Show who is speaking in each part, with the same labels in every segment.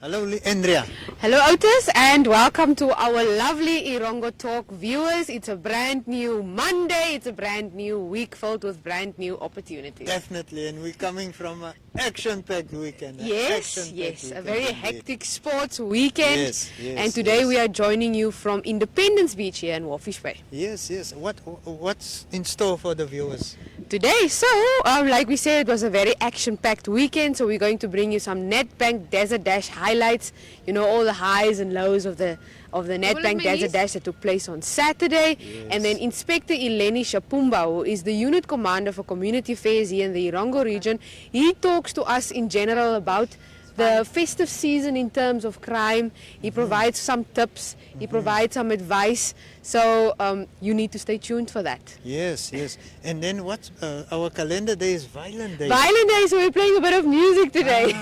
Speaker 1: Hello, Andrea.
Speaker 2: Hello Otis, and welcome to our lovely Erongo Talk viewers. It's a brand new Monday, it's a brand new week filled with brand new opportunities.
Speaker 1: Definitely, and we're coming from an action-packed weekend.
Speaker 2: Yes, a very hectic sports weekend.
Speaker 1: Yes,
Speaker 2: and today we are joining you from Independence Beach here in Walvis Bay.
Speaker 1: Yes. What's in store for the viewers?
Speaker 2: Today, like we said, it was a very action-packed weekend, so we're going to bring you some Nedbank Desert Dash highlights. You know, all the highs and lows of the Nedbank Desert Dash that took place on Saturday.
Speaker 1: Yes.
Speaker 2: And then Inspector Ileni Shapumba, who is the unit commander for community affairs here in the Erongo region, he talks to us in general about the festive season in terms of crime. He provides some tips, he provides some advice, so you need to stay tuned for that.
Speaker 1: Yes. And then what? Our calendar day is Violent Day.
Speaker 2: Violent Day, so we're playing a bit of music today.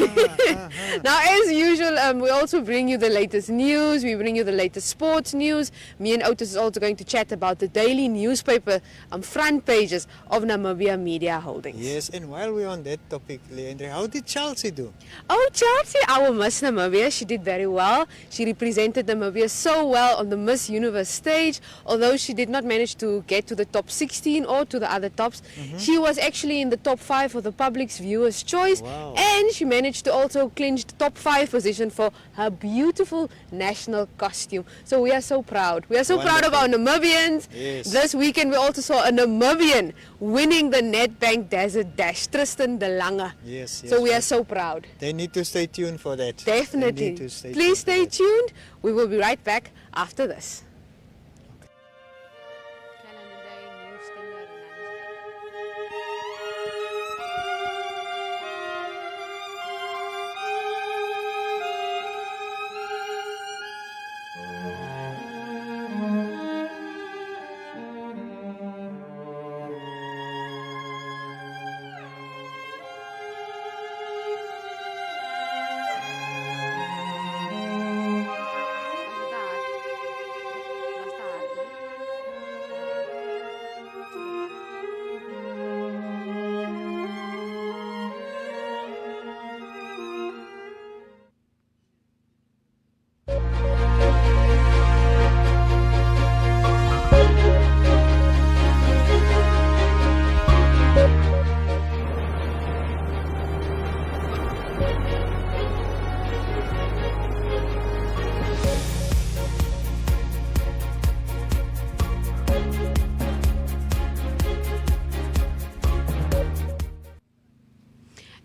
Speaker 2: Now, as usual, we also bring you the latest news, we bring you the latest sports news. Me and Otis is also going to chat about the daily newspaper front pages of Namibia Media Holdings.
Speaker 1: Yes, and while we're on that topic, Leandre, how did Chelsea do?
Speaker 2: Oh, Chelsea, our Miss Namibia, she did very well. She represented Namibia so well on the Miss Universe stage, although she did not manage to get to the top 16 or to the other tops. She was actually in the top 5 for the public's viewers' choice.
Speaker 1: Wow.
Speaker 2: And she managed to also clinch the top 5 position for her beautiful national costume. So we are so proud. We are so proud of our Namibians.
Speaker 1: Yes.
Speaker 2: This weekend we also saw a Namibian winning the Nedbank Desert Dash, Tristan de Lange.
Speaker 1: Yes.
Speaker 2: So we are so proud.
Speaker 1: They need to stay tuned for that.
Speaker 2: Definitely. Please stay tuned. We will be right back after this.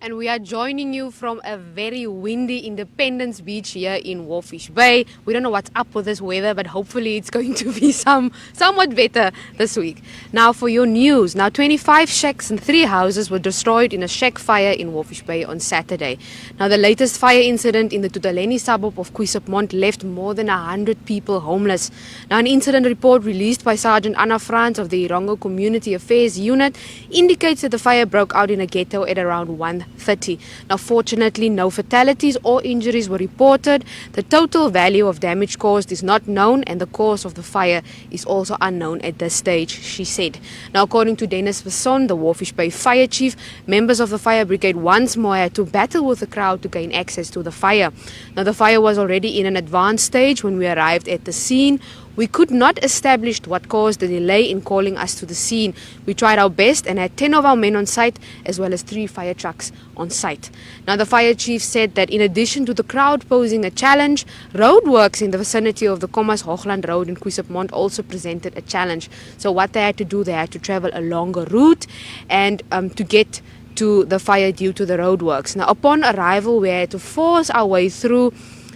Speaker 2: And we are joining you from a very windy Independence Beach here in Walvis Bay. We don't know what's up with this weather, but hopefully it's going to be somewhat better this week. Now for your news. Now 25 shacks and 3 houses were destroyed in a shack fire in Walvis Bay on Saturday. Now the latest fire incident in the Ileni suburb of Quisopmont left more than 100 people homeless. Now an incident report released by Sergeant Anna Frans of the Erongo Community Affairs Unit indicates that the fire broke out in a ghetto at around 1:30. Now fortunately no fatalities or injuries were reported. The total value of damage caused is not known and the cause of the fire is also unknown at this stage, she said. Now according to Dennis Vasson, the Walvis Bay fire chief, members of the fire brigade once more had to battle with the crowd to gain access to the fire. Now the fire was already in an advanced stage when we arrived at the scene. We could not establish what caused the delay in calling us to the scene. We tried our best and had 10 of our men on site as well as 3 fire trucks on site. Now the fire chief said that in addition to the crowd posing a challenge, roadworks in the vicinity of the Commas Hoogland Road in Quisopmont also presented a challenge. So what they had to do, they had to travel a longer route and to get to the fire due to the roadworks. Now upon arrival we had to force our way through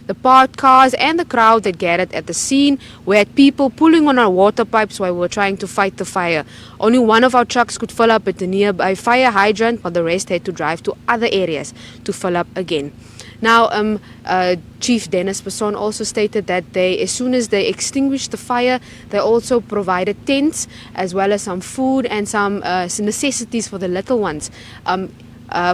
Speaker 2: the parked cars and the crowd that gathered at the scene. We had people pulling on our water pipes while we were trying to fight the fire. Only one of our trucks could fill up at the nearby fire hydrant, but the rest had to drive to other areas to fill up again. Now, Chief Dennis Passon also stated that as soon as they extinguished the fire, they also provided tents as well as some food and some necessities for the little ones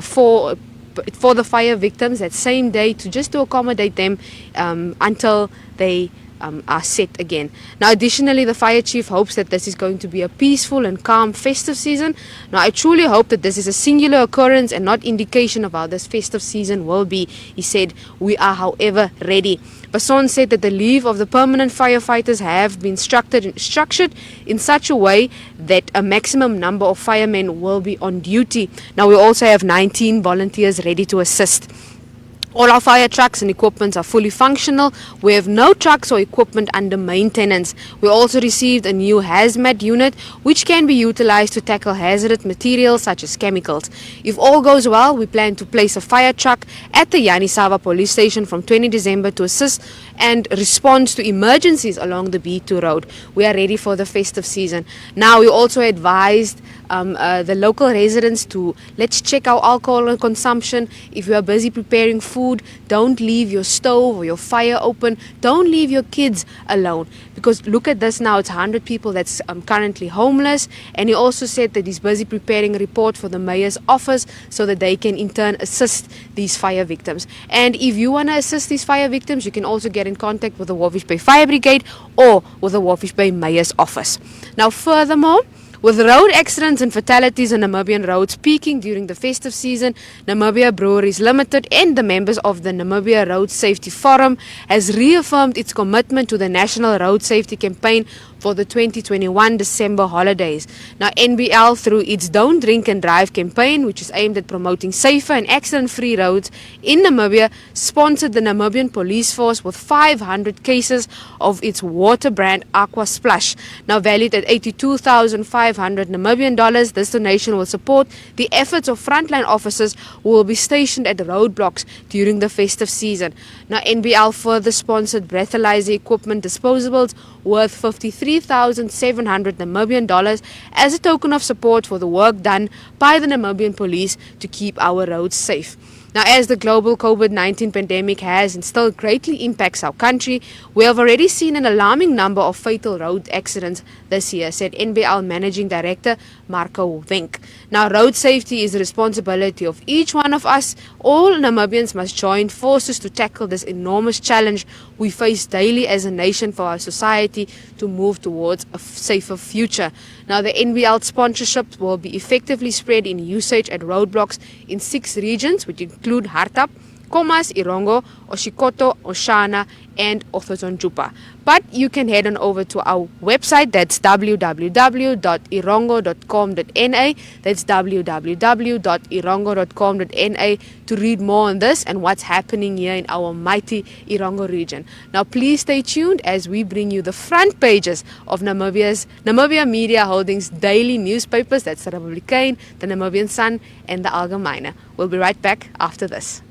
Speaker 2: for the fire victims that same day, to accommodate them until they are set again. Now, additionally, the fire chief hopes that this is going to be a peaceful and calm festive season. Now, I truly hope that this is a singular occurrence and not indication of how this festive season will be. He said, "We are, however, ready." Basson said that the leave of the permanent firefighters have been structured in such a way that a maximum number of firemen will be on duty. Now, we also have 19 volunteers ready to assist. All our fire trucks and equipment are fully functional. We have no trucks or equipment under maintenance. We also received a new hazmat unit which can be utilized to tackle hazardous materials such as chemicals. If all goes well, we plan to place a fire truck at the Yanisava police station from 20 December to assist and respond to emergencies along the B2 road. We are ready for the festive season. Now, we also advised the local residents to let's check our alcohol consumption. If you are busy preparing food, don't leave your stove or your fire open. Don't leave your kids alone, because look at this now, it's 100 people that's currently homeless. And he also said that he's busy preparing a report for the mayor's office so that they can in turn assist these fire victims. And if you want to assist these fire victims, you can also get in contact with the Walvis Bay Fire Brigade or with the Walvis Bay Mayor's office. Now, furthermore, with road accidents and fatalities on Namibian roads peaking during the festive season, Namibia Breweries Limited and the members of the Namibia Road Safety Forum has reaffirmed its commitment to the National Road Safety Campaign for the 2021 December holidays. Now, NBL, through its Don't Drink and Drive campaign, which is aimed at promoting safer and accident-free roads in Namibia, sponsored the Namibian police force with 500 cases of its water brand Aqua Splash. Now valued at 82,500 Namibian dollars, this donation will support the efforts of frontline officers who will be stationed at roadblocks during the festive season. Now, NBL further sponsored breathalyzer equipment disposables worth 53,700 Namibian dollars as a token of support for the work done by the Namibian police to keep our roads safe. Now, as the global COVID-19 pandemic has and still greatly impacts our country, we have already seen an alarming number of fatal road accidents this year, said NBL Managing Director Marco Wenk. Now, road safety is the responsibility of each one of us. All Namibians must join forces to tackle this enormous challenge we face daily as a nation for our society to move towards a safer future. Now, the NBL sponsorship will be effectively spread in usage at roadblocks in 6 regions, which include Hartap, Komas, Erongo, Oshikoto, Oshana, and Othosonjupa. But you can head on over to our website, that's www.erongo.com.na. That's www.erongo.com.na to read more on this and what's happening here in our mighty Erongo region. Now, please stay tuned as we bring you the front pages of Namibia Media Holdings daily newspapers. That's the Republican, the Namibian Sun, and the Algemeine. We'll be right back after this.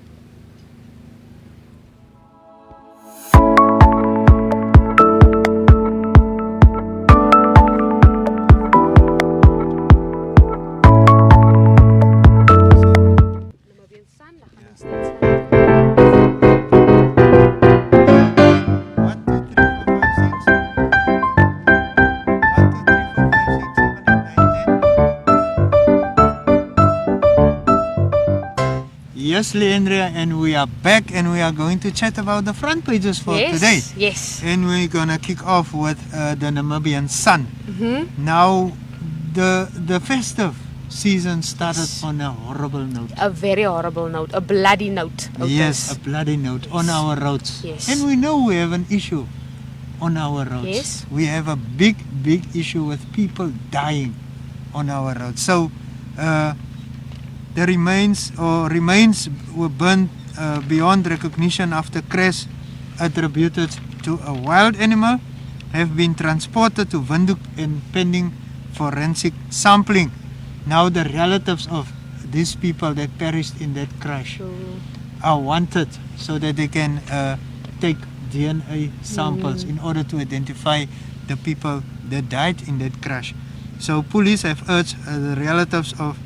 Speaker 1: Yes, Leandria, and we are back and we are going to chat about the front pages for today.
Speaker 2: Yes.
Speaker 1: And we're going to kick off with the Namibian Sun. Now, the festive season started on a horrible note.
Speaker 2: A very horrible note, a bloody note.
Speaker 1: Yes, a bloody note on our roads.
Speaker 2: Yes.
Speaker 1: And we know we have an issue on our roads.
Speaker 2: Yes.
Speaker 1: We have a big issue with people dying on our roads. So, the remains were burnt beyond recognition after crash attributed to a wild animal have been transported to Windhoek and pending forensic sampling. Now the relatives of these people that perished in that crash are wanted so that they can take DNA samples in order to identify the people that died in that crash. So police have urged the relatives of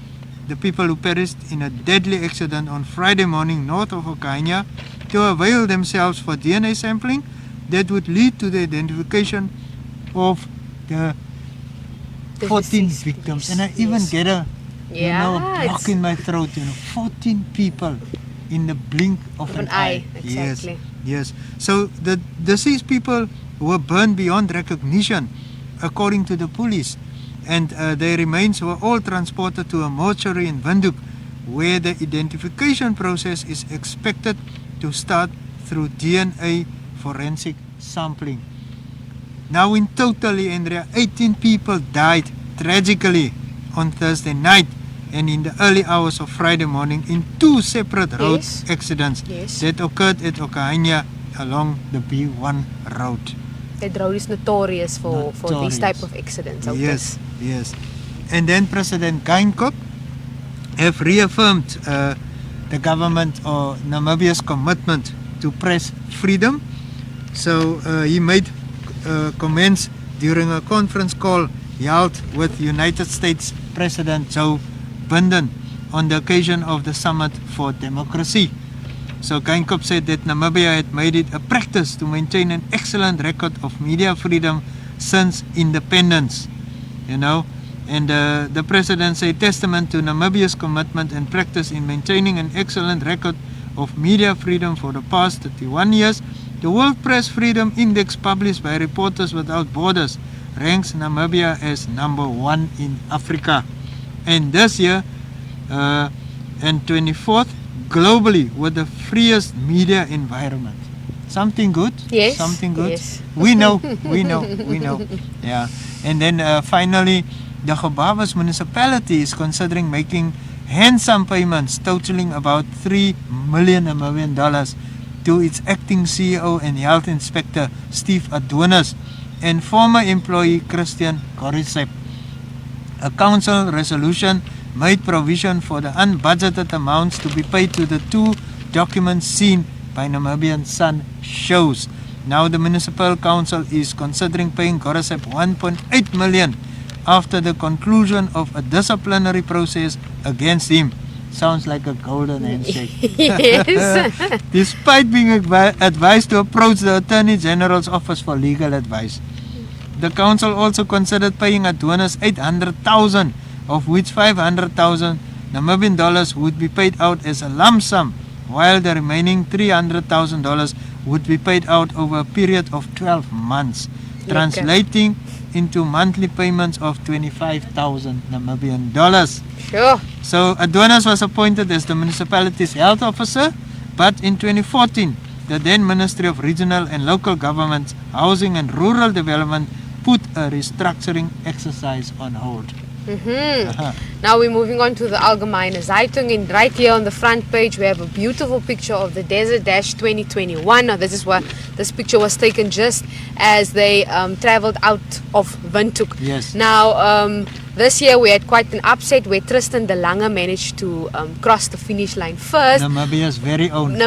Speaker 1: the people who perished in a deadly accident on Friday morning north of Okanya to avail themselves for DNA sampling that would lead to the identification of the 14 victims. And I even get a block in my throat, 14 people in the blink of an eye.
Speaker 2: Exactly.
Speaker 1: Yes. So the deceased people were burned beyond recognition, according to the police, and their remains were all transported to a mortuary in Windhoek, where the identification process is expected to start through DNA forensic sampling. Now in total, Andrea, 18 people died tragically on Thursday night and in the early hours of Friday morning in two separate road accidents that occurred at Okahania along the B1 road.
Speaker 2: That road is notorious for these type of accidents.
Speaker 1: Yes. And then President Geinkop have reaffirmed the government or Namibia's commitment to press freedom. So he made comments during a conference call held with United States President Joe Biden on the occasion of the Summit for Democracy. So Geinkop said that Namibia had made it a practice to maintain an excellent record of media freedom since independence, and the president said, testament to Namibia's commitment and practice in maintaining an excellent record of media freedom for the past 31 years, the World Press Freedom Index published by Reporters Without Borders ranks Namibia as number 1 in Africa, and this year and 24th globally with the freest media environment. Something good?
Speaker 2: Yes.
Speaker 1: Something good?
Speaker 2: Yes.
Speaker 1: We know. Yeah. And then finally, the Walvis municipality is considering making handsome payments totaling about $3 million to its acting CEO and health inspector Steve Adonis and former employee Christian Gorisep. A council resolution made provision for the unbudgeted amounts to be paid to the two documents seen by Namibian Sun shows. Now the municipal council is considering paying Gorisep 1.8 million after the conclusion of a disciplinary process against him. Sounds like a golden handshake.
Speaker 2: Yes.
Speaker 1: Despite being advised to approach the Attorney General's office for legal advice. The council also considered paying Adonis 800,000, of which 500,000 Namibian dollars would be paid out as a lump sum, while the remaining $300,000 would be paid out over a period of 12 months, translating into monthly payments of 25,000 Namibian dollars.
Speaker 2: Sure.
Speaker 1: So Adonis was appointed as the municipality's health officer, but in 2014, the then Ministry of Regional and Local Government, Housing and Rural Development put a restructuring exercise on hold.
Speaker 2: Now we're moving on to the Allgemeine Zeitung, and right here on the front page we have a beautiful picture of the Desert Dash 2021. Now this picture was taken just as they traveled out of Windhoek.
Speaker 1: Yes.
Speaker 2: Now this year we had quite an upset where Tristan de Lange managed to cross the finish line first.
Speaker 1: Namibia's very own.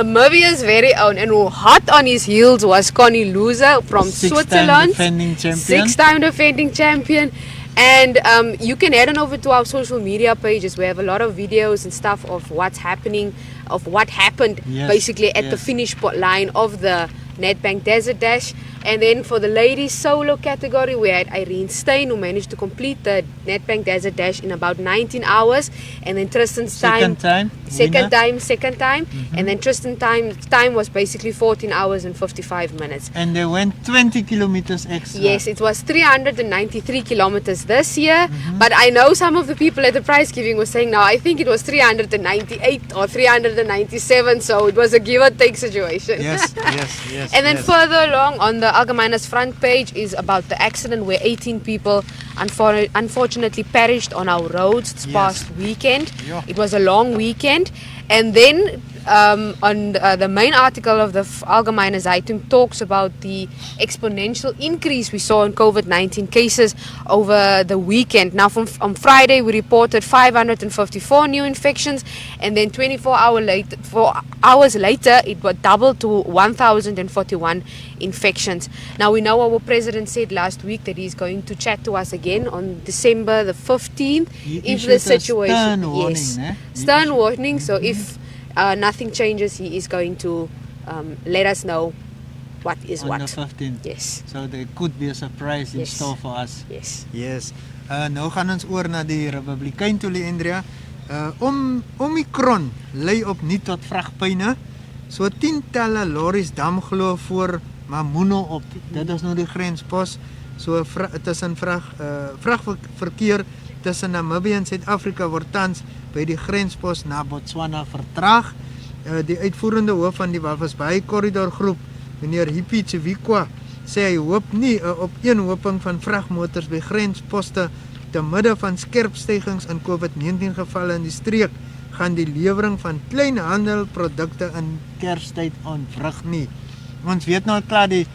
Speaker 2: And hot on his heels was Connie Loser from Switzerland. Six-time defending champion. And you can head on over to our social media pages. We have a lot of videos and stuff of what's happening, of what happened basically at the finish line of the Nedbank Desert Dash. And then for the ladies solo category, we had Irene Stein, who managed to complete the Nedbank Desert Dash in about 19 hours. And then Tristan's second time. And then Tristan's time was basically 14 hours and 55 minutes.
Speaker 1: And they went 20 kilometers extra.
Speaker 2: Yes, it was 393 kilometers this year. But I know some of the people at the prize giving were saying, now I think it was 398 or 397. So it was a give or take situation.
Speaker 1: Yes.
Speaker 2: And then further along on the Allgemeine's front page is about the accident where 18 people unfortunately perished on our roads this past weekend. It was a long weekend. And then on the main article of the Allgemeine Zeitung talks about the exponential increase we saw in COVID-19 cases over the weekend. Now on Friday we reported 554 new infections, and then 4 hours later it was doubled to 1,041 infections. Now we know our president said last week that he's going to chat to us again on December the 15th if the situation stern warning. So if nothing changes, he is going to let us know what is
Speaker 1: on
Speaker 2: what.
Speaker 1: The 15th.
Speaker 2: Yes.
Speaker 1: So there could be a surprise in store for us.
Speaker 2: Yes.
Speaker 1: Nou gaan ons oor na die Republikein toe, Andrea. Omicron lei opnuut tot vragpyne. So tientalle lorries damglo voor Mamuno op. Dit is nou die grenspos. So tussen vragverkeer tussen Namibië en Suid-Afrika word tans by die grenspos na Botswana vertraag. Die uitvoerende hoof van die Walvis Bay korridorgroep, meneer Hippie Chivikwa, sê hy hoop nie 'n opeenhoping van vragmotors by grensposte te midde van skerp stygings in COVID-19 gevalle in die streek gaan die lewering van kleinhandelprodukte in Kerstyd ontwrig nie. Ons weet nou klaar die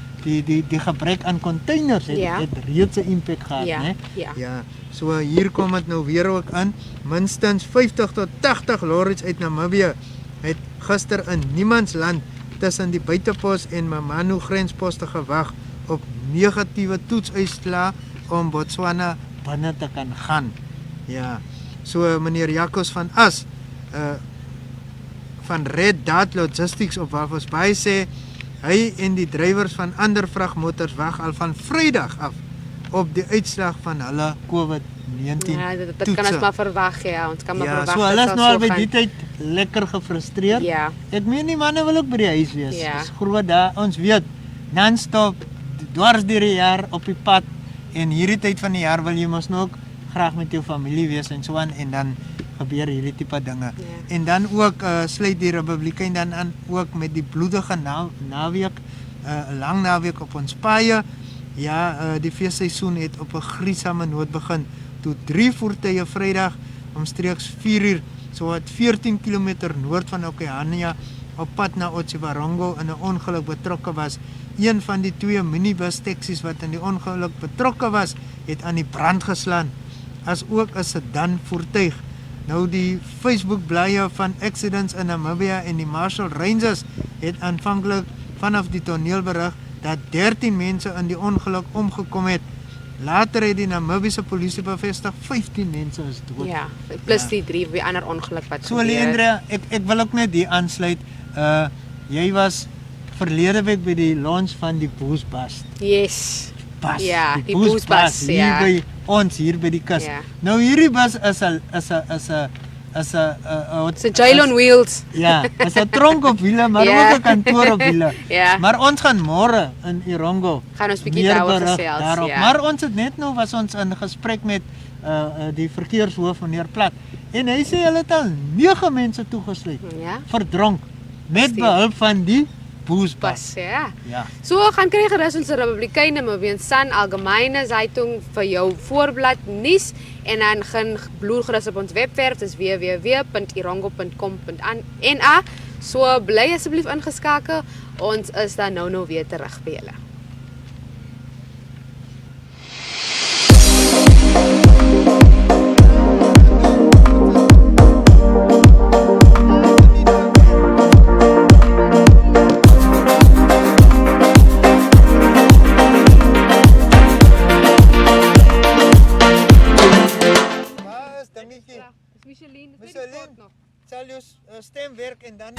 Speaker 1: gebrek aan containers het reeds 'n impak gehad, né? Ja. So hier kom dit nou weer ook in. Minstens 50 tot 80 lorries uit Namibië het gister in Niemandsland tussen die buitepos en Mamanu grensposte gewag op negatiewe toetsuitslae om Botswana binne te kan gaan. Ja. So meneer Jacques van As van Red Dot Logistics op Walvis Bay sê hy en die drywers van ander vragmotors wag al van Vrydag af op die uitslag van hulle COVID-19
Speaker 2: Ja, dit kan ons maar verwag, ja. Ons kan maar verwag.
Speaker 1: So hulle is nou al by die tyd lekker gefrustreerd.
Speaker 2: Ja.
Speaker 1: Ek meen die manne wil ook by die huis wees.
Speaker 2: Ja.
Speaker 1: Dis groot daar. Ons weet non-stop dwars deur die jaar op die pad en hierdie tyd van die jaar wil jy mos nou ook graag met jou familie wees en so aan en dan gebeur hierdie tipe dinge.
Speaker 2: Ja.
Speaker 1: En dan ook sluit die Republikein dan aan ook met die bloedige naweek, 'n lang naweek op ons paaie. Ja, die feesseisoen het op 'n gruisame noot begin toe 3 voertuie Vrydag omstreeks 4uur so wat 14 km noord van Okeania op pad na Otjiwarongo in 'n ongeluk betrokke was. Een van die 2 minibus taksies wat in die ongeluk betrokke was, het aan die brand geslaan, as ook 'n sedan voertuig. Nou die Facebook blaaie van accidents in Namibia en die Marshall Rangers het aanvanklik vanaf die toneel berig dat 13 mense in die ongeluk omgekom het. Later het die Namibiese polisie bevestig 15 mense is dood.
Speaker 2: Ja, plus die 3 by ander ongeluk wat
Speaker 1: So Leandre, ek wil ook net die aansluit. Jy was verlede week by die launch van die Boesbus.
Speaker 2: Yes.
Speaker 1: Bus,
Speaker 2: Ja, die
Speaker 1: Boesbus
Speaker 2: Boesbus,
Speaker 1: hier
Speaker 2: ja.
Speaker 1: by ons hier by die kus.
Speaker 2: Ja.
Speaker 1: Nou hierdie bus is 'n
Speaker 2: It's a jail on wheels.
Speaker 1: Ja, is 'n tronk op wiele, maar
Speaker 2: Ja.
Speaker 1: ook 'n kantoor op wiele.
Speaker 2: Ja.
Speaker 1: Maar ons gaan môre in Erongo
Speaker 2: Gaan ons bietjie
Speaker 1: meer
Speaker 2: daaroor
Speaker 1: berig
Speaker 2: gesels,
Speaker 1: daarop.
Speaker 2: ja.
Speaker 1: Maar ons het net nou was ons in gesprek met die verkeershoof meneer Plat en hy sê hulle het al 9 mense toegesluit
Speaker 2: Ja.
Speaker 1: verdronk met
Speaker 2: Stem.
Speaker 1: behulp van die Boesbus.
Speaker 2: Pas, ja.
Speaker 1: Ja.
Speaker 2: So gaan kry gerus ons Republikeine maar weer 'n Sun Algemeine Zeitung vir jou voorblad nuus en dan gaan bloer gerus op ons webwerf, dis www.erongo.com.na. So bly asseblief ingeskakel. Ons is dan nou weer terug by julle.
Speaker 1: Micheline, sal jou stem werk en dan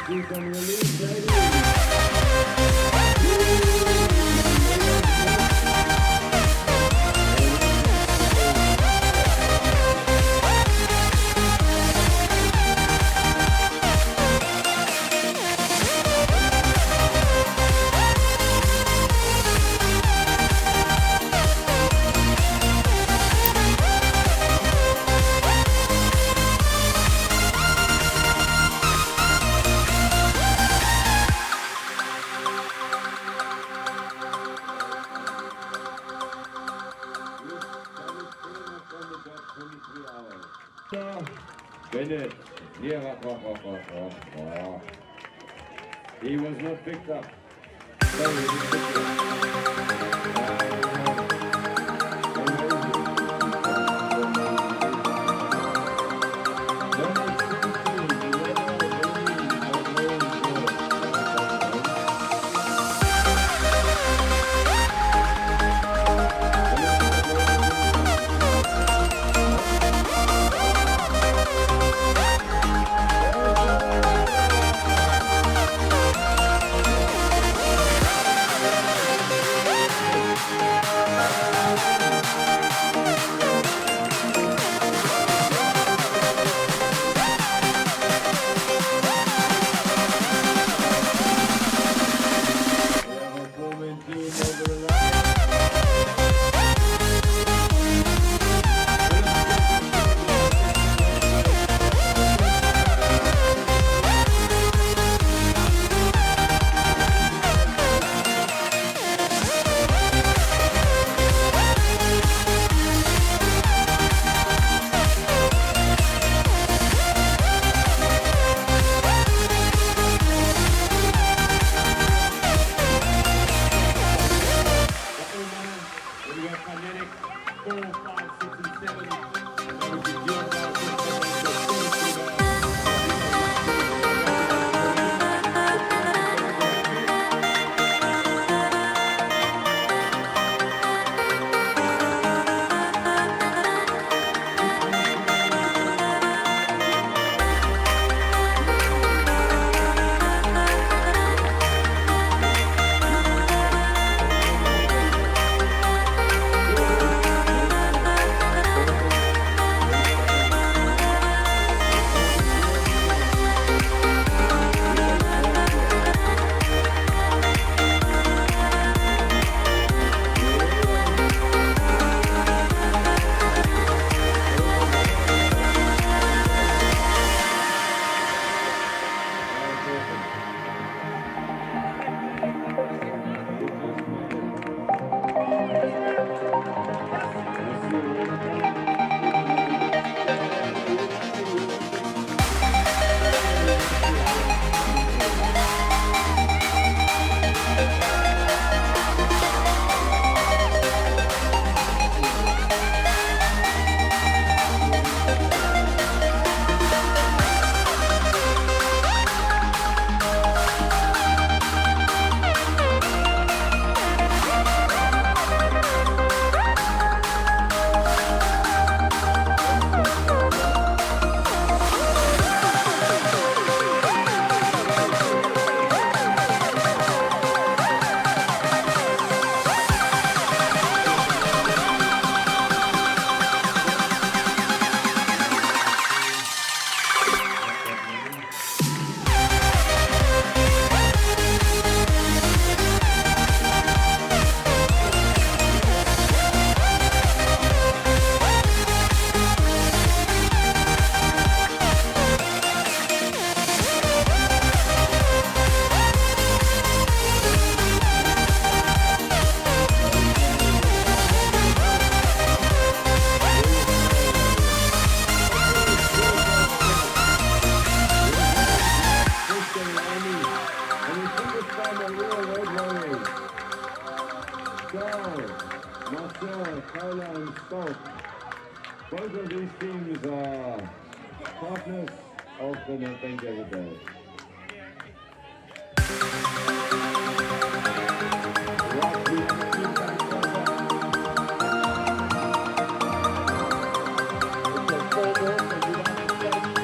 Speaker 3: see some relief, ladies. Bennett, yeah, he was not picked up. Sorry, he was picked
Speaker 4: Both of these teams are partners of the Nedbank Desert Dash. Right, we have a few back closer. It's a 4 ball, so you don't have to take.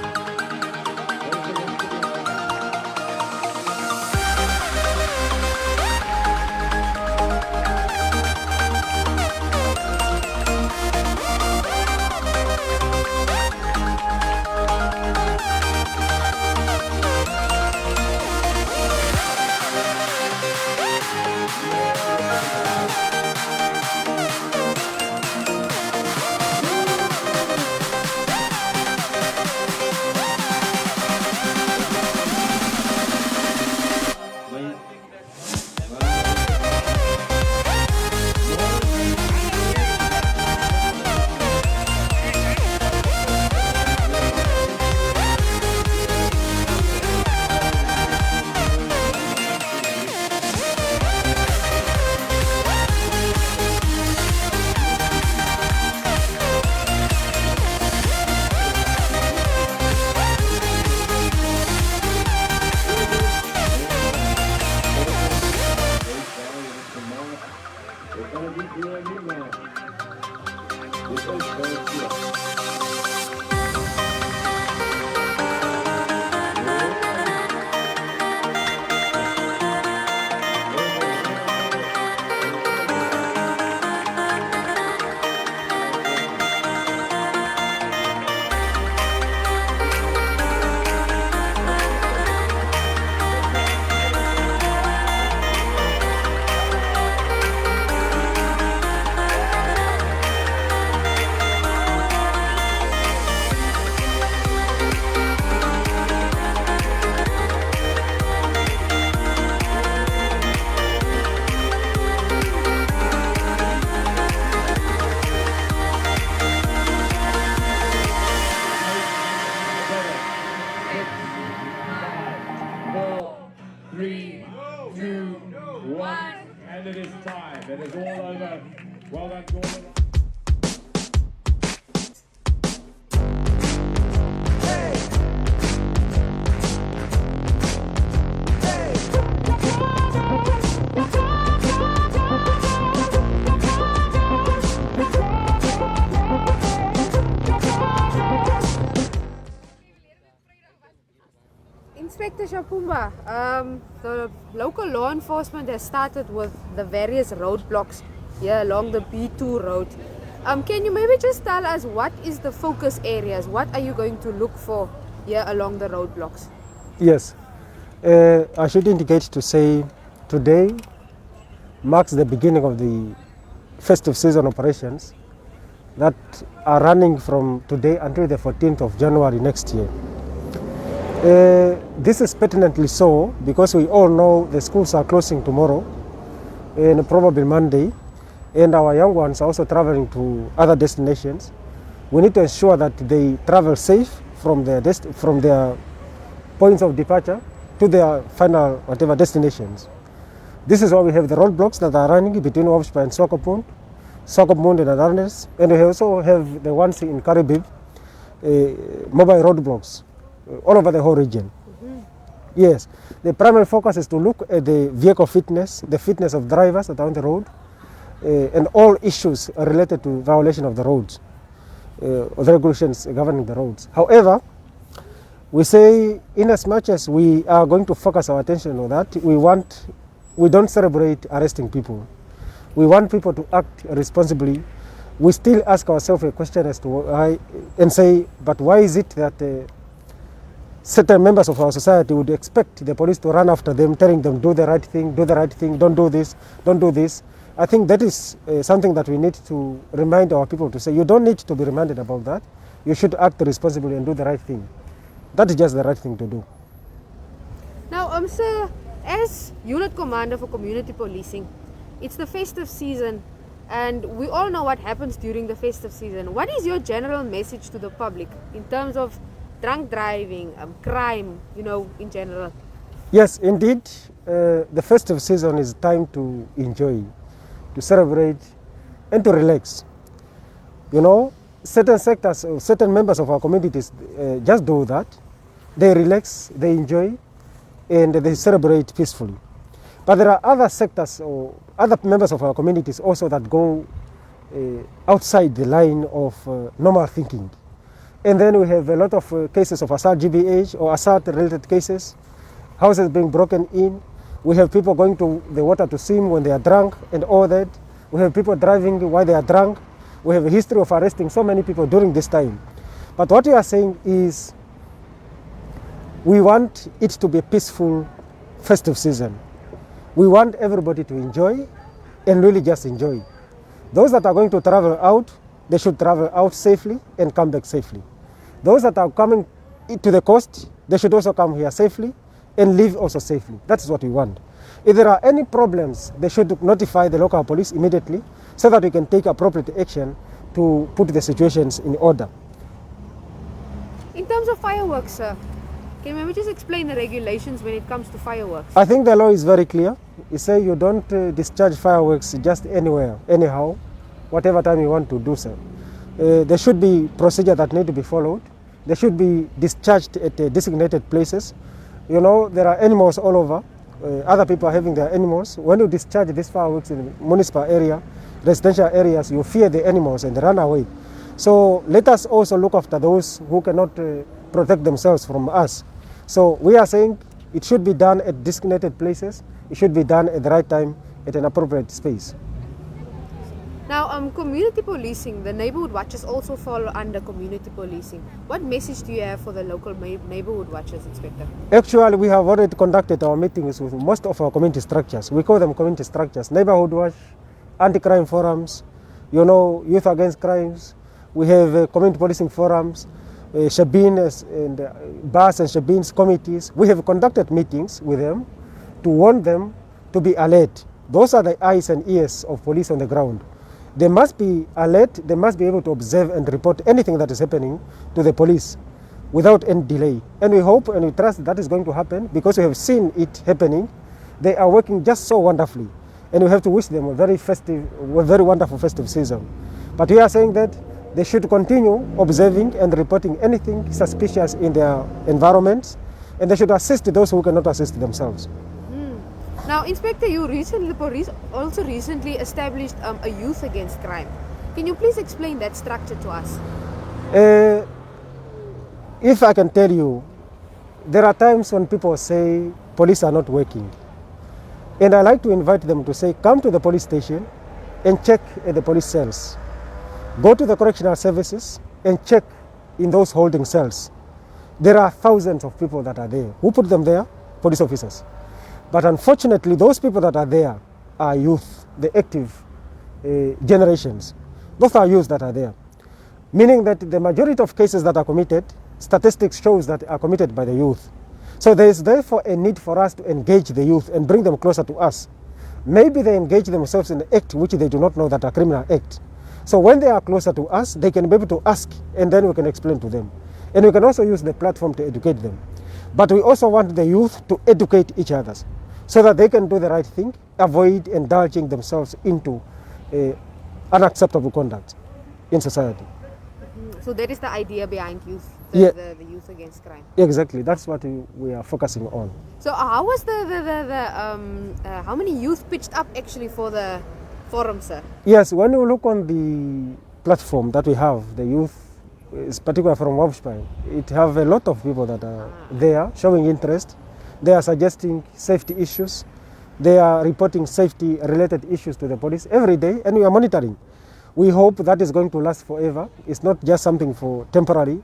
Speaker 3: 3, 2, 1, and it is time. It is all over. Well done, Gordon.
Speaker 2: Inspector Shapumba, the local law enforcement has started with the various roadblocks here along the B2 road. Can you maybe just tell us what is the focus areas? What are you going to look for here along the roadblocks?
Speaker 5: Yes, I should indicate to say today marks the beginning of the festive season operations that are running from today until the 14th of January next year. This is pertinently so because we all know the schools are closing tomorrow and probably Monday, and our young ones are also traveling to other destinations. We need to ensure that they travel safe from their points of departure to their final whatever destinations. This is why we have the roadblocks that are running between Walvis Bay and Swakopmund and Adarnes, and we also have the ones in Caribbean, mobile roadblocks all over the whole region. Yes, the primary focus is to look at the vehicle fitness, the fitness of drivers that are on the road, and all issues related to violation of the roads, of the regulations governing the roads. However, we say in as much as we are going to focus our attention on that, we don't celebrate arresting people. We want people to act responsibly. We still ask ourselves a question as to why, and say, but why is it that certain members of our society would expect the police to run after them, telling them, do the right thing, don't do this, don't do this. I think that is something that we need to remind our people to say, you don't need to be reminded about that. You should act responsibly and do the right thing. That is just the right thing to do.
Speaker 2: Now, sir, as unit commander for community policing, it's the festive season and we all know what happens during the festive season. What is your general message to the public in terms of drunk driving, crime, in general?
Speaker 5: Yes, indeed, the festive season is time to enjoy, to celebrate, and to relax. Certain sectors, certain members of our communities just do that. They relax, they enjoy, and they celebrate peacefully. But there are other sectors or other members of our communities also that go outside the line of normal thinking. And then we have a lot of cases of assault GBH or assault related cases, houses being broken in. We have people going to the water to swim when they are drunk and all that. We have people driving while they are drunk. We have a history of arresting so many people during this time. But what we are saying is we want it to be a peaceful festive season. We want everybody to enjoy and really just enjoy. Those that are going to travel out, they should travel out safely and come back safely. Those that are coming to the coast, they should also come here safely and leave also safely. That is what we want. If there are any problems, they should notify the local police immediately so that we can take appropriate action to put the situations in order.
Speaker 2: In terms of fireworks, sir, can you maybe just explain the regulations when it comes to fireworks?
Speaker 5: I think the law is very clear. It says you don't discharge fireworks just anywhere, anyhow, whatever time you want to do so. There should be procedure that need to be followed. They should be discharged at designated places. There are animals all over. Other people are having their animals. When you discharge these fireworks in the municipal area, residential areas, you fear the animals and they run away. So let us also look after those who cannot protect themselves from us. So we are saying it should be done at designated places. It should be done at the right time at an appropriate space.
Speaker 2: Now, community policing, the neighborhood watches also fall under community policing. What message do you have for the local neighborhood watches, Inspector?
Speaker 5: Actually, we have already conducted our meetings with most of our community structures. We call them community structures, neighborhood watch, anti-crime forums, youth against crimes. We have community policing forums, Shabin and BAS and Shabin's committees. We have conducted meetings with them to warn them to be alert. Those are the eyes and ears of police on the ground. They must be alert, they must be able to observe and report anything that is happening to the police. without any delay. And we hope and we trust that is going to happen because we have seen it happening. They are working just so wonderfully. And we have to wish them a very wonderful festive season. But we are saying that they should continue observing and reporting anything suspicious in their environments, and they should assist those who cannot assist themselves.
Speaker 2: Now, Inspector, the police also recently established a youth against crime. Can you please explain that structure to us?
Speaker 5: If I can tell you, there are times when people say police are not working. And I like to invite them to say, come to the police station and check at the police cells. Go to the correctional services and check in those holding cells. There are thousands of people that are there. Who put them there? Police officers. But unfortunately, those people that are there are youth, the active generations. Those are youth that are there. Meaning that the majority of cases that are committed, statistics shows that are committed by the youth. So there is therefore a need for us to engage the youth and bring them closer to us. Maybe they engage themselves in an act which they do not know that are criminal act. So when they are closer to us, they can be able to ask, and then we can explain to them. And we can also use the platform to educate them. But we also want the youth to educate each other so that they can do the right thing, avoid indulging themselves into unacceptable conduct in society.
Speaker 2: So that is the idea behind youth,
Speaker 5: Yeah.
Speaker 2: the youth against crime.
Speaker 5: Exactly, that's what we are focusing on.
Speaker 2: So how was how many youth pitched up actually for the forum, sir?
Speaker 5: Yes, when you look on the platform that we have, the youth, is particularly from Walvis Bay, it have a lot of people that are there showing interest. They are suggesting safety issues. They are reporting safety-related issues to the police every day, and we are monitoring. We hope that is going to last forever. It's not just something for temporary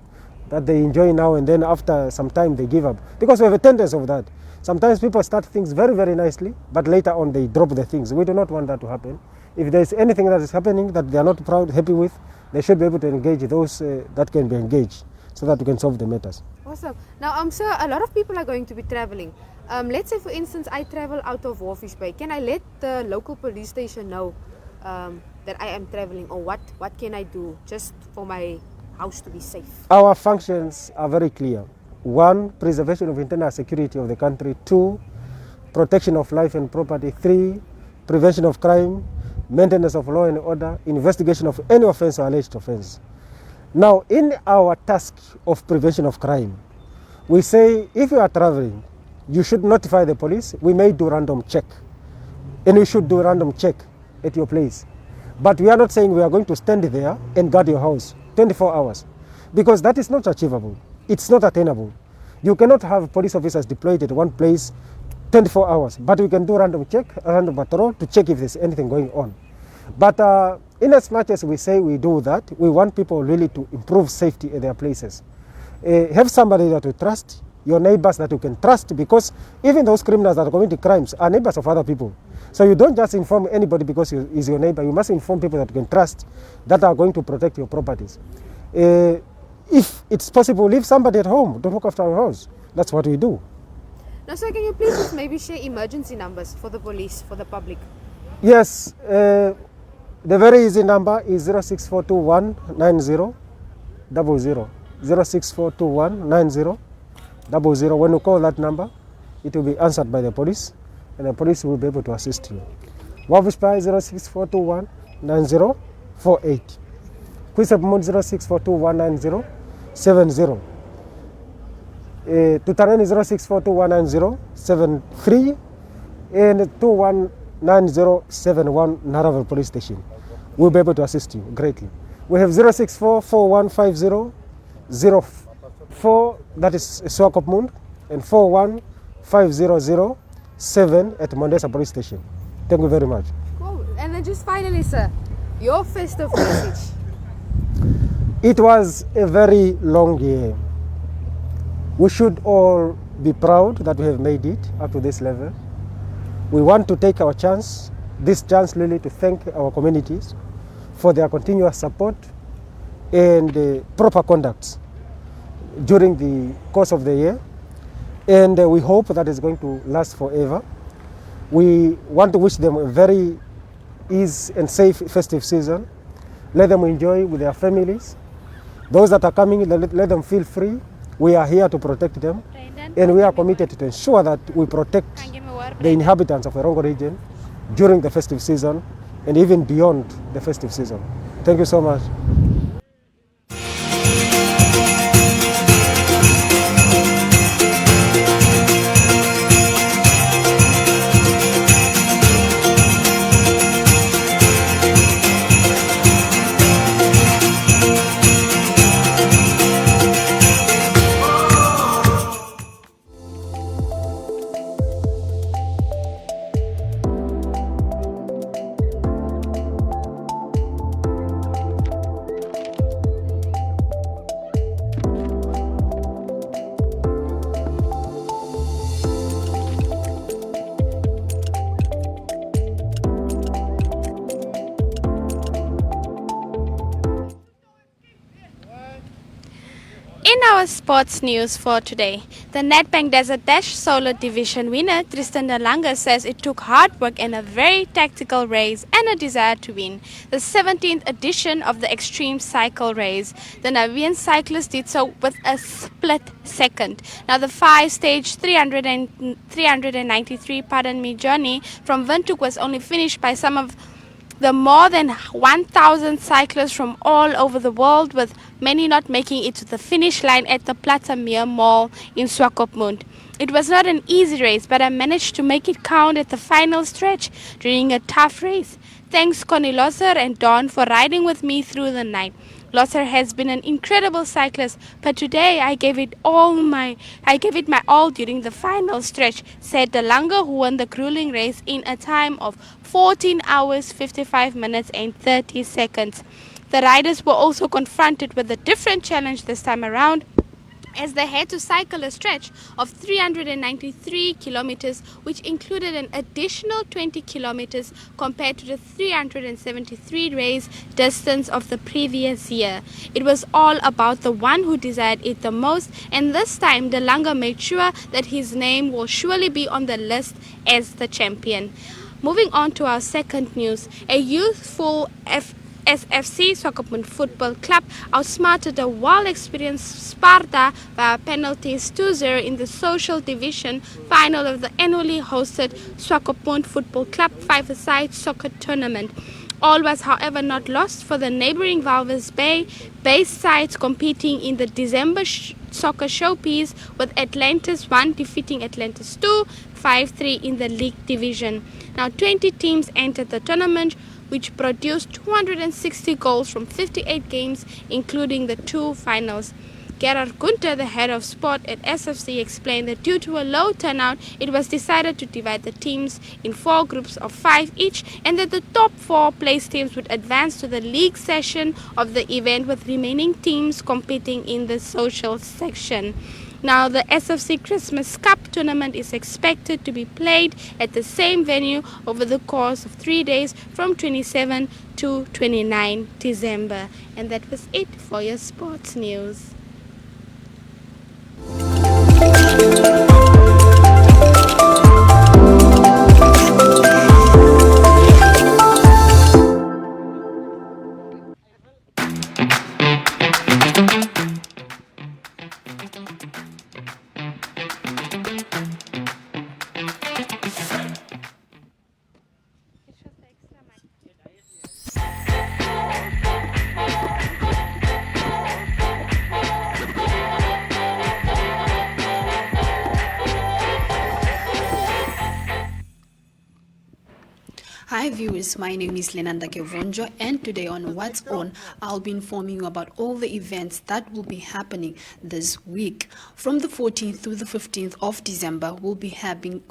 Speaker 5: that they enjoy now and then after some time they give up. Because we have a tendency of that. Sometimes people start things very, very nicely, but later on they drop the things. We do not want that to happen. If there is anything that is happening that they are not happy with, they should be able to engage those that can be engaged so that we can solve the matters.
Speaker 2: Awesome. Now, sir, a lot of people are going to be traveling. Let's say, for instance, I travel out of Walvis Bay. Can I let the local police station know that I am traveling, or what can I do just for my house to be safe?
Speaker 5: Our functions are very clear. 1, preservation of internal security of the country. 2, protection of life and property. 3, prevention of crime, maintenance of law and order, investigation of any offense or alleged offense. Now, in our task of prevention of crime, we say if you are traveling, you should notify the police. We may do random check, and we should do random check at your place. But we are not saying we are going to stand there and guard your house 24 hours, because that is not achievable. It's not attainable. You cannot have police officers deployed at one place 24 hours, but we can do random check, random patrol to check if there's anything going on. But in as much as we say we do that, we want people really to improve safety at their places. Have somebody that you trust, your neighbors that you can trust, because even those criminals that are committing crimes are neighbors of other people. So you don't just inform anybody because he is your neighbor. You must inform people that you can trust that are going to protect your properties. If it's possible, leave somebody at home to look after our house. That's what we do.
Speaker 2: Now, sir, can you please just maybe share emergency numbers for the police, for the public?
Speaker 5: Yes, the very easy number is 06421 90 00. 06421 90 00. When you call that number, it will be answered by the police, and the police will be able to assist you. Walvis Bay 06421 9048. Kwisapmund 06421 90 70. Tutareni 06421 90 73, and 219071 Naraval Police Station. We'll be able to assist you greatly. We have 064 4150 04, that is Swakopmund, and 41507 at Mondesa Police Station. Thank you very much.
Speaker 2: Cool. And then just finally, sir, your festive message.
Speaker 5: It was a very long year. We should all be proud that we have made it up to this level. We want to take this chance really to thank our communities for their continuous support and proper conduct during the course of the year. And we hope that is going to last forever. We want to wish them a very easy and safe festive season. Let them enjoy with their families. Those that are coming, let them feel free. We are here to protect them, and we are committed to ensure that we protect the inhabitants of Erongo region during the festive season and even beyond the festive season. Thank you so much.
Speaker 6: In our sports news for today, the Nedbank Desert Dash Solo Division winner Tristan Nalanga says it took hard work and a very tactical race and a desire to win the 17th edition of the Extreme Cycle Race. The Namibian cyclist did so with a split second. Now the 5-stage 393 journey from Windhoek was only finished by some of the more than 1,000 cyclists from all over the world, with many not making it to the finish line at the Platamere Mall in Swakopmund. It was not an easy race, but I managed to make it count at the final stretch during a tough race. Thanks Connie Losser and Dawn for riding with me through the night. Losser has been an incredible cyclist, but today I gave it my all during the final stretch, said Nalanga, who won the grueling race in a time of 14 hours, 55 minutes and 30 seconds. The riders were also confronted with a different challenge this time around, as they had to cycle a stretch of 393 kilometers, which included an additional 20 kilometers compared to the 373 race distance of the previous year. It was all about the one who desired it the most, and this time Nalanga made sure that his name will surely be on the list as the champion. Moving on to our second news, a youthful SFC Swakopmund Football Club outsmarted a well-experienced Sparta via penalties 2-0 in the social division final of the annually hosted Swakopmund Football Club 5-a-side soccer tournament. All was, however, not lost for the neighboring Walvis Bay based sides competing in the December soccer showpiece, with Atlantis 1 defeating Atlantis 2 5-3 in the league division. Now 20 teams entered the tournament, which produced 260 goals from 58 games, including the 2 finals. Gerard Gunter, the head of sport at SFC, explained that due to a low turnout, it was decided to divide the teams in 4 groups of 5 each, and that the top 4 placed teams would advance to the league session of the event, with remaining teams competing in the social section. Now, the SFC Christmas Cup tournament is expected to be played at the same venue over the course of 3 days from 27 to 29 December. And that was it for your sports news.
Speaker 7: Hi viewers, my name is Lenanda Kevonjo, and today on What's On, I'll be informing you about all the events that will be happening this week. From the 14th through the 15th of December, we'll be having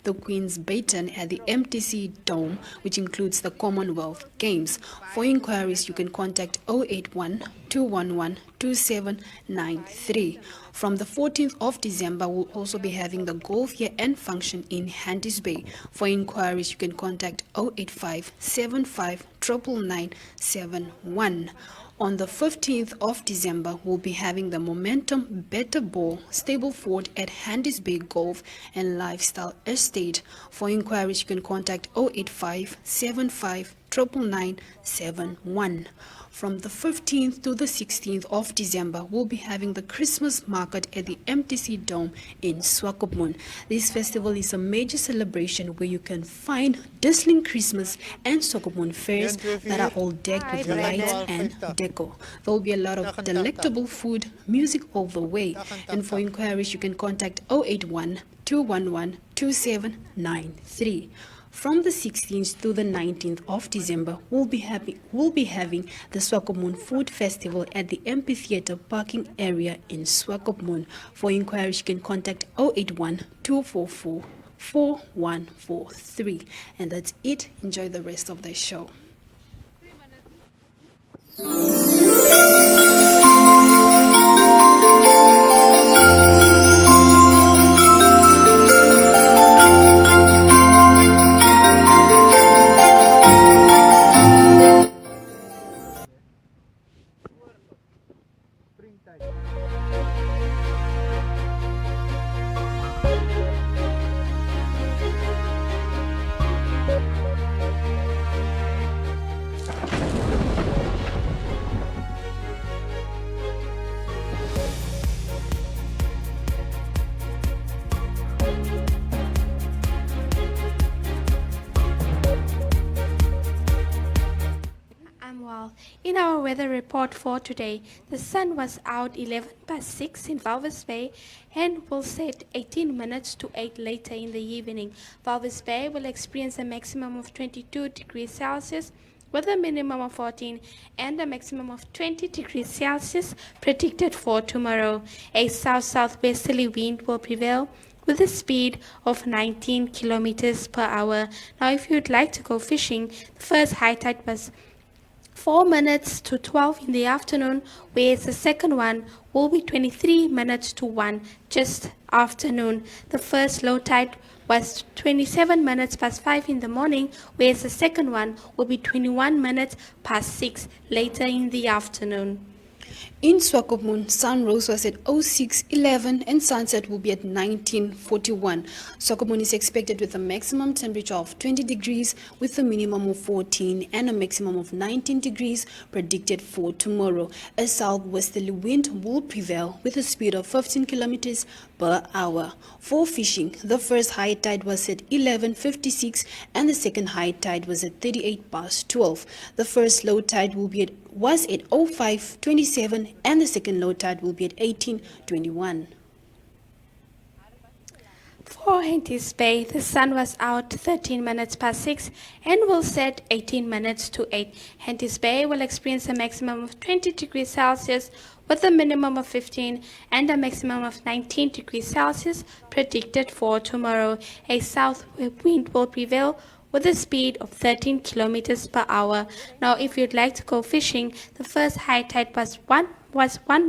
Speaker 7: the Queen's Baton at the MTC Dome, which includes the Commonwealth Games. For inquiries, you can contact 081 211 2793. From the 14th of December, we'll also be having the Golf Year End function in Walvis Bay. For inquiries, you can contact 085 75 99971. On the 15th of December, we'll be having the Momentum Better Ball Stableford at Handys Bay Golf and Lifestyle Estate. For inquiries, you can contact 085 75 99971. From the 15th to the 16th of December, we'll be having the Christmas market at the MTC Dome in Swakopmund. This festival is a major celebration where you can find dazzling Christmas and Swakopmund fairs that are all decked with lights and deco. There will be a lot of delectable food, music all the way. And for inquiries, you can contact 081 211 2793. From the 16th to the 19th of December, we'll be having the Swakopmund Food Festival at the Amphitheatre parking area in Swakopmund. For inquiries, you can contact 081 244 4143. And that's it. Enjoy the rest of the show.
Speaker 6: In our weather report for today, the sun was out 6 in Walvis Bay and will set 18 minutes to 8 later in the evening. Walvis Bay will experience a maximum of 22 degrees Celsius with a minimum of 14 and a maximum of 20 degrees Celsius predicted for tomorrow. A south-southwesterly wind will prevail with a speed of 19 kilometers per hour. Now, if you'd like to go fishing, the first high tide was 4 minutes to 12 in the afternoon, whereas the second one will be 23 minutes to 1 just afternoon. The first low tide was 27 minutes past 5 in the morning, whereas the second one will be 21 minutes past 6 later in the afternoon.
Speaker 7: In Swakopmund, sunrise was at 06:11 and sunset will be at 19:41. Swakopmund is expected with a maximum temperature of 20 degrees with a minimum of 14 and a maximum of 19 degrees predicted for tomorrow. A southwesterly wind will prevail with a speed of 15 kilometers per hour. For fishing, the first high tide was at 11:56 and the second high tide was at 38 past 12. The first low tide was at 05:27 and the second low tide will be at 18:21.
Speaker 6: For Handys Bay, the sun was out 13 minutes past 6 and will set 18 minutes to 8. Handys Bay will experience a maximum of 20 degrees Celsius with a minimum of 15 and a maximum of 19 degrees Celsius predicted for tomorrow. A south wind will prevail with a speed of 13 kilometers per hour. Now, if you'd like to go fishing, the first high tide was 1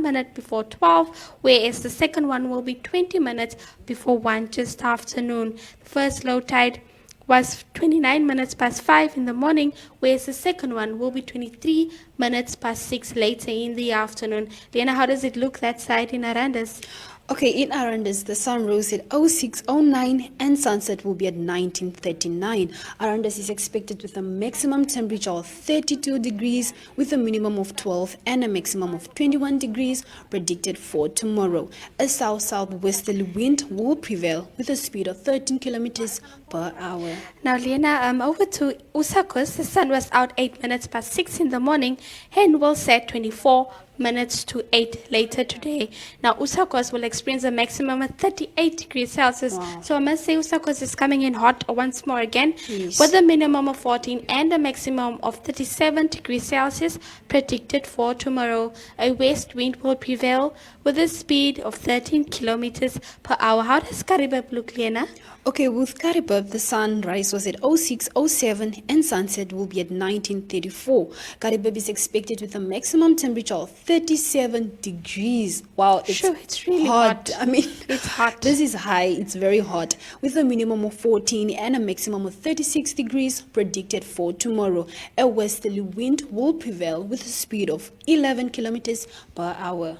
Speaker 6: minute before 12, whereas the second one will be 20 minutes before 1 just afternoon. The first low tide was 29 minutes past 5 in the morning, whereas the second one will be 23 minutes past 6 later in the afternoon. Lena, how does it look that side in Arandas?
Speaker 7: Okay, in Arandas, the sun rose at 06:09 and sunset will be at 19:39. Arandas is expected with a maximum temperature of 32 degrees with a minimum of 12 and a maximum of 21 degrees predicted for tomorrow. A south-southwesterly wind will prevail with a speed of 13 kilometers per hour.
Speaker 6: Now, Lena, over to Usakos. The sun was out 8 minutes past 6 in the morning and will set 24 minutes to 8 later today. Now, Usakos will experience a maximum of 38 degrees Celsius.
Speaker 7: Wow.
Speaker 6: So I must say Usakos is coming in hot once more again,
Speaker 7: Yes.
Speaker 6: with a minimum of 14 and a maximum of 37 degrees Celsius predicted for tomorrow. A west wind will prevail with a speed of 13 kilometers per hour. How does Karibab look, Lena?
Speaker 7: Okay, with Karibab, the sunrise was at 06:07 and sunset will be at 19:34. Karibib is expected with a maximum temperature of 37 degrees. Wow,
Speaker 6: It's really
Speaker 7: hot. I mean,
Speaker 6: It's hot.
Speaker 7: This is high. It's very hot, with a minimum of 14 and a maximum of 36 degrees predicted for tomorrow. A westerly wind will prevail with a speed of 11 kilometers per hour.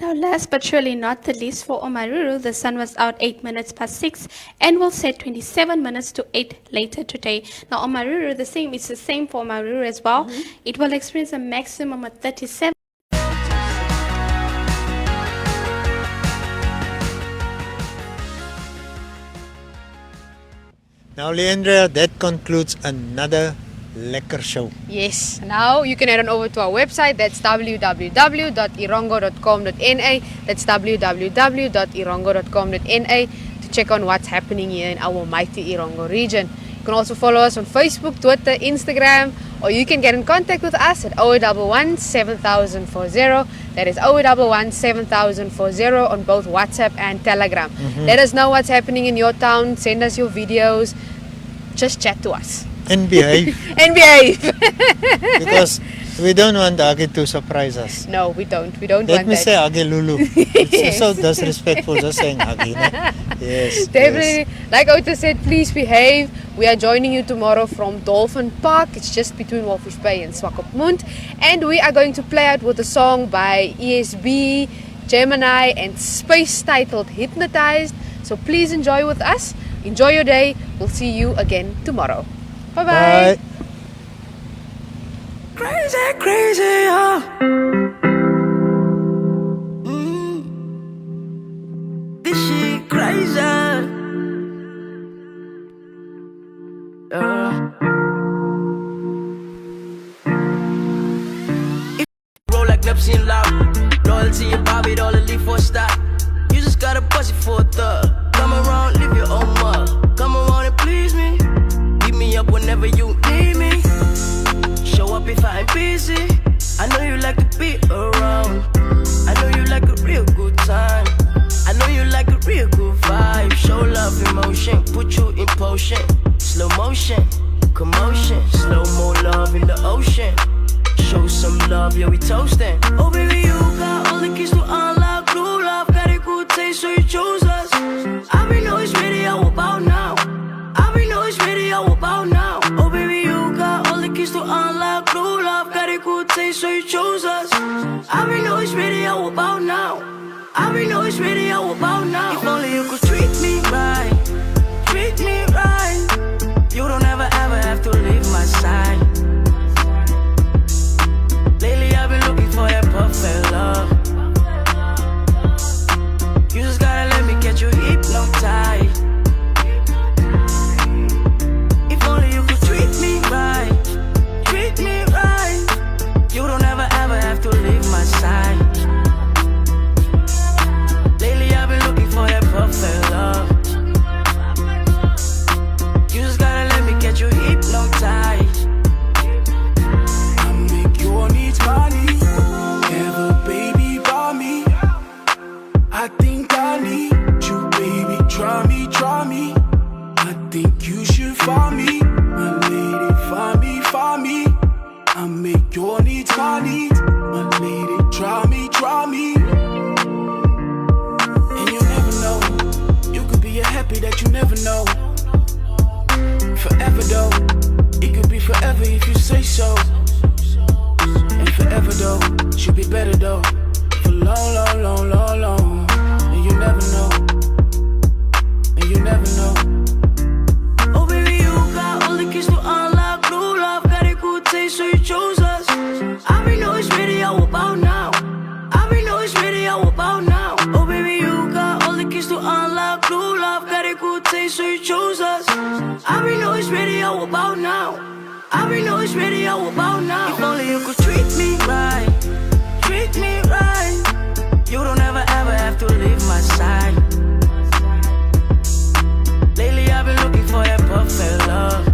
Speaker 6: Now, last but surely not the least, for Omaruru, the sun was out 8 minutes past 6 and will set 27 minutes to 8 later today. Now, Omaruru, it's the same for Omaruru as well. It will experience a maximum of 37.
Speaker 1: Now, Leandra, that concludes another lekker show.
Speaker 2: Yes. Now you can head on over to our website. That's www.erongo.com.na. That's www.erongo.com.na to check on what's happening here in our mighty Erongo region. You can also follow us on Facebook, Twitter, Instagram, or you can get in contact with us at 0811 7040. That is 0811 7040 on both WhatsApp and Telegram. Let us know what's happening in your town. Send us your videos. Just chat to us.
Speaker 1: And behave.
Speaker 2: And behave.
Speaker 1: Because we don't want Agi to surprise us.
Speaker 2: No, we don't. We don't
Speaker 1: Let
Speaker 2: want
Speaker 1: me
Speaker 2: that.
Speaker 1: say Agi Lulu. It's so disrespectful just saying Agi. No? Yes.
Speaker 2: Definitely. Like Ota said, please behave. We are joining you tomorrow from Dolphin Park. It's just between Walvis Bay and Swakopmund. And we are going to play out with a song by ESB, Gemini and Space titled Hypnotized. So please enjoy with us. Enjoy your day. We'll see you again tomorrow. Bye-bye.
Speaker 1: Bye.
Speaker 8: Crazy, crazy, oh. This shit crazy. Roll like Nipsey and Loud. Loyalty and Bobby, all the leave for a stop. You just gotta bust it for a thug. Come around, leave your own mug. Come around and please me. Beat me up whenever you need me. Show up if I'm busy. I know you like to be around. I know you like a real good time. I know you like a real good vibe. Show love, emotion, put you in potion. Slow motion, commotion. Slow-mo love in the ocean. Show some love, yeah, we toasting. Oh baby, you got all the keys to unlock true love. Got a good taste, so you chose us. I be know it's ready, I will bow now. I be know it's ready, I will bow now. Oh baby, you got all the keys to unlock true love. Got a good taste, so you chose us. I be know it's ready, I will bow now. I be know it's ready, I will bow now. If only you could treat me right, treat me right. You don't ever have to leave my side. Lately I've been looking for that perfect love. You just gotta let me get you hypnotized. If only you could treat me right, treat me right. You don't ever have to leave my side. Lately I've been looking for that perfect love. You just gotta let me get you hypnotized. I make your needs money. Have a baby by me. I think I need you, baby. Try me, try me. I think you should find me. My lady, find me, find me. I make your needs my needs. My lady, try me, try me. And you never know. You could be a happy that you never know. Forever though. It could be forever if you say so. And forever though. Should be better though. For long, long, long, long, long. And you never know. And you never know. Oh baby, you got all the keys to unlock true love. Got a good taste, so you chose us. I be know it's ready, I will bow now. I be know it's ready, I will bow now. Oh baby, you got all the keys to unlock true love. Got a good taste, so you chose us. I be know it's ready, I will bow now. I be know it's ready, I will bow now. If only you could treat me right, treat me right. You don't ever have to leave my side. Lately I've been looking for that perfect love.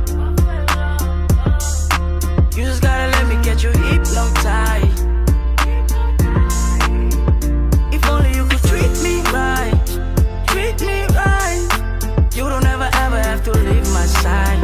Speaker 8: You just gotta let me get you hypnotized. If only you could treat me right, treat me right. You don't ever have to leave my side.